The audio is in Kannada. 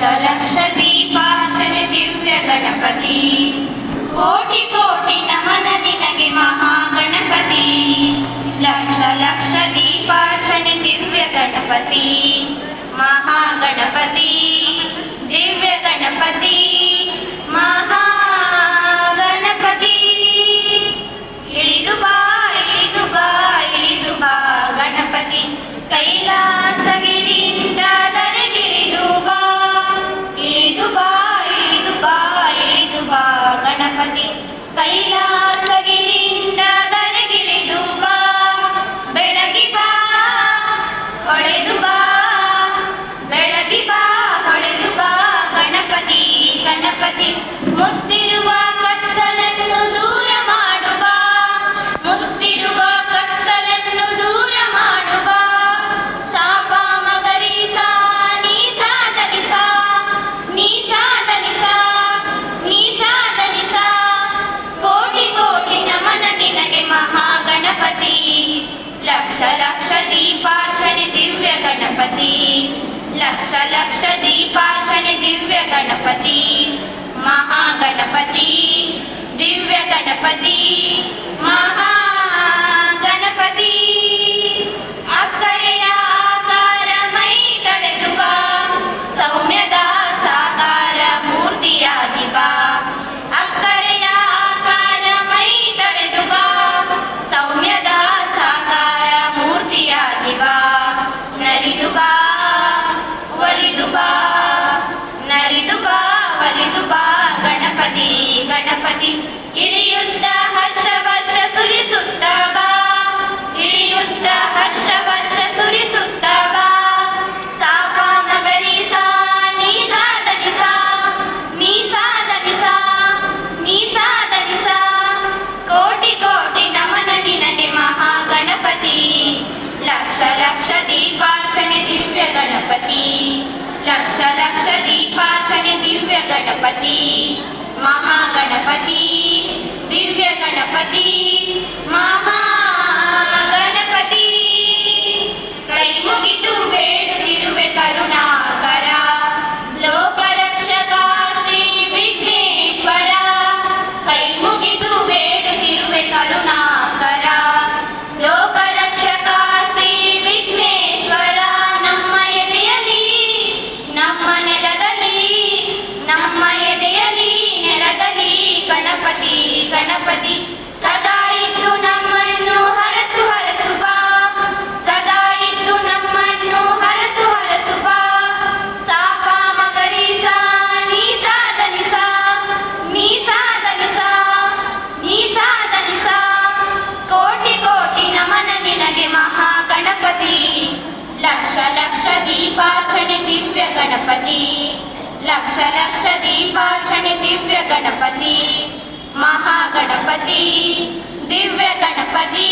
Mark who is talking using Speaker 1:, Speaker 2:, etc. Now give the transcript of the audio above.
Speaker 1: ಲಕ್ಷ ದೀಪಾರ್ಚನೆ ದಿವ್ಯ ಗಣಪತಿ. ಕೋಟಿ ಕೋಟಿ ನಮನ ನಿನಗೆ ಮಹಾಗಣಪತಿ. ಲಕ್ಷ ಲಕ್ಷ ದೀಪಾರ್ಚನೆ ದಿವ್ಯ ಗಣಪತಿ. ಮಹಾಗಣಪತಿ ದಿವ್ಯ ಗಣಪತಿ ಮಹಾಗಣಪತಿ. ಇಳಿದು ಬಾ ಇಳಿದು ಬಾ ಇಳಿದು ಬಾ ಗಣಪತಿ. ಕೈಲಾಸಗಿರಿಯಿಂದ ಧರೆಗಿಳಿದು ಬಾ. ಇಳಿದು ಬಾ ಇಳಿದು ಬಾ ಇಳಿದು ಬಾ ಗಣಪತಿ. ಕೈಲಾಸಗಿರಿಯಿಂದ ಧರೆಗಿಳಿದು ಬಾ. ಬೆಳಗಿ ಬಾ ಹೊಳೆದು ಬಾ. ಬೆಳಗಿ ಬಾ ಹೊಳೆದು ಬಾ ಗಣಪತಿ. ಗಣಪತಿ ಮುತ್ತಿರುವ ಕತ್ತಲನ್ನು ದೂರ ಮಾಡುವ. ಮುತ್ತಿರುವ ಕತ್ತಲನ್ನು ದೂರ ಮಾಡುವ. ಸಾಪ ಮಗರಿ ಸಾ ನೀ ಸಾಧನಿ ಸಾ ನೀ ಸಾಧನಿ ಸಾ ನೀ ಸಾಧನಿ ಸಾ. ಕೋಟಿ ಕೋಟಿ ನಮನ ನಿನಗೆ ಮಹಾಗಣಪತಿ. ಲಕ್ಷ ಲಕ್ಷ ದೀಪಾರ್ಚನೆ ದಿವ್ಯ ಗಣಪತಿ. ಲಕ್ಷ ಲಕ್ಷ ದೀಪಾರ್ಚನೆ ದಿವ್ಯ ಗಣಪತಿ. ಮಹಾಗಣಪತಿ ದಿವ್ಯ ಗಣಪತಿ ಮಹಾಗಣಪತಿ. ಅಕ್ಕರೆಯ ಆಕಾರ ಮೈ ತಡೆದು ಬಾ. ಸೌಮ್ಯದ ಸಾಕಾರ ಮೂರ್ತಿಯಾಗಿ ಬಾ. ಅಕ್ಕರೆಯ ಆಕಾರ ಮೈ ತಡೆದು ಬಾ. ಸೌಮ್ಯದ ಸಾಕಾರ ಮೂರ್ತಿಯಾಗಿ ಬಾ. ನಲಿದು ಬಾ ಒಲಿದು ಬಾ. ನಲಿದು ಬಾ ಒಲಿದು ಬಾ ಗಣಪತಿ. ಗಣಪತಿ ಇಳಿಯುತ್ತ ಹರ್ಷ ವರ್ಷ ಸುರಿಸುತ್ತ ಬಾ. ಇಳಿಯುತ್ತ ಹರ್ಷ ವರ್ಷ ಸುರಿಸುತ್ತ ಬಾ. ಸಾಪ ಮಗರಿ ಸಾ ನೀ ಸಾಧನಿ ಸಾ ನೀ ಸಾಧನಿ ಸಾ ನೀ ಸಾಧನಿ ಸಾ. ಕೋಟಿ ಕೋಟಿ ನಮನ ನಿನಗೆ ಮಹಾಗಣಪತಿ. ಲಕ್ಷ ಲಕ್ಷ ದೀಪಾರ್ಚನೆ ದಿವ್ಯ ಗಣಪತಿ. ಲಕ್ಷ ಲಕ್ಷ ದೀಪಾರ್ಚನೆ ದಿವ್ಯ ಗಣಪತಿ. ಮಹಾಗಣಪತಿ ದಿವ್ಯ ಗಣಪತಿ ಮಹಾಗಣಪತಿ. ಕೈ ಮುಗಿದು ಬೇಡುತ್ತಿರುವೆ ಕರುಣಾಕರ. ಲೋಕರಕ್ಷಕ ಶ್ರೀ ವಿಘ್ನೇಶ್ವರ. ಕೈ ಮುಗಿದು ಬೇಡುತ್ತಿರುವೆ ಕರುಣಾಕರ. ಲೋಕರಕ್ಷಕ ಶ್ರೀ ವಿಘ್ನೇಶ್ವರ. ನಮ್ಮ ಎದೆಯಲ್ಲಿ ನಮ್ಮ ನೆಲದಲ್ಲಿ ನಮ್ಮ ಎದೆಯಲ್ಲಿ ನೆಲದಲ್ಲಿ ಗಣಪತಿ. ಗಣಪತಿ ಸದಾ ಇದ್ದು ನಮ್ಮನ್ನು ಹರಸು ಹರಸು ಬಾ. ಸದಾ ಇದ್ದು ನಮ್ಮನ್ನು ಹರಸು ಹರಸು ಬಾ. ಸಾಪ ಮಗರಿ ಸಾ ನೀ ಸಾಧನಿ ಸಾ ನೀ ಸಾಧನಿ ಸಾ ನೀ ಸಾಧನಿ ಸಾ. ಕೋಟಿ ಕೋಟಿ ನಮನ ನಿನಗೆ ಮಹಾಗಣಪತಿ. ಲಕ್ಷ ಲಕ್ಷ ದೀಪಾರ್ಚನೆ ದಿವ್ಯ ಗಣಪತಿ. ಲಕ್ಷ ಲಕ್ಷ ದೀಪಾರ್ಚನೆ ದಿವ್ಯ ಗಣಪತಿ. ಮಹಾಗಣಪತಿ ದಿವ್ಯ ಗಣಪತಿ